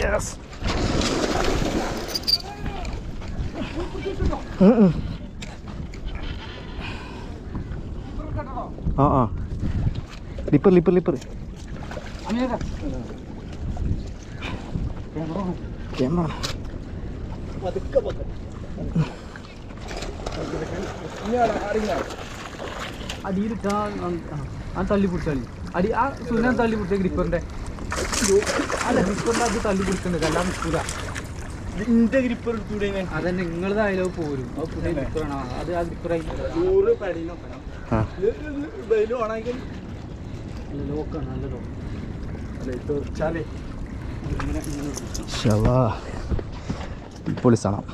Yes. ആ ആ ലിപ്പർ ലിപ്പർ ലിപ്പർ camera അടിയിലിട്ടാ ആ തള്ളി പിടിച്ചാളി അടി ആ സുനാൻ തള്ളി പിടിച്ച ഗ്രിപ്പറിന്റെ അല്ല ഗ്രിപ്പറിന്റെ അത് തള്ളി പിടിക്കുന്നത് എല്ലാം നിൽക്കൂല. അതന്നെ നിങ്ങളത് അതിലോ പോരും. അത് പുതിയ ഗ്രിപ്പറാണ്. അത് ആ ഗ്രിപ്പറായി ലോക്കാണ്. നല്ല ലോക്ക്. പൊളി സാധനം.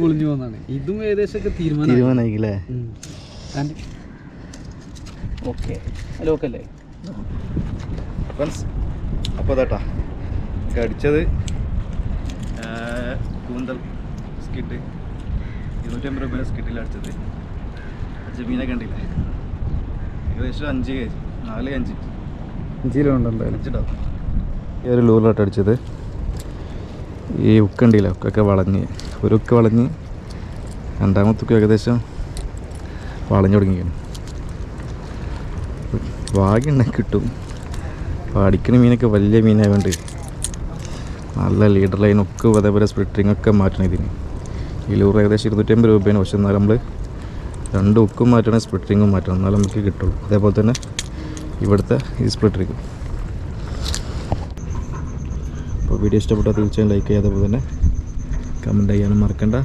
പൊളിഞ്ഞു പോകുന്നതാണ്. ഇതും ഏകദേശം തീരുമാനമായില്ലേ? Okay ലോക്കല്ലേ friends. അപ്പോൾ അതാട്ടാ അടിച്ചത് കൂന്തൽ സ്കിഡ് 250 രൂപയുടെ സ്കിഡിൽ അടിച്ചത്. മീനെ കണ്ടില്ലേ? ഏകദേശം 5 kg 4-5 കിലോ ഉണ്ടല്ലോ. ഈ ഒരു ലൂറിലോട്ട് അടിച്ചത്. ഈ ഉക്കുണ്ടില്ല, ഉക്കൊക്കെ വളഞ്ഞ് ഒരു ഉക്ക് വളഞ്ഞ് രണ്ടാമത്തൊക്കെ ഏകദേശം വളഞ്ഞു തുടങ്ങിയാണ്. ഭാഗ്യമുണ്ടെങ്കിൽ കിട്ടും. അടിക്കുന്ന മീനൊക്കെ വലിയ മീനായതുകൊണ്ട് നല്ല ലീഡർ ലൈനൊക്കെ അതേപോലെ സ്പ്ലിറ്ററിങ്ങൊക്കെ മാറ്റണം ഇതിന്. ഈ ലൂറ് ഏകദേശം 250 രൂപയാണ്. പക്ഷെ എന്നാൽ നമ്മൾ 2 ഉക്കും മാറ്റണം, സ്പ്ലിറ്ററിങ്ങും മാറ്റണം, എന്നാലും നമുക്ക് കിട്ടുള്ളൂ. അതേപോലെ തന്നെ ഇവിടുത്തെ ഈ സ്പ്ലിറ്ററിങ്. അപ്പോൾ വീഡിയോ ഇഷ്ടപ്പെട്ടാൽ തീർച്ചയായും ലൈക്ക് ചെയ്യുക. അതേപോലെ തന്നെ കമൻറ്റ് ചെയ്യാനും മറക്കണ്ട.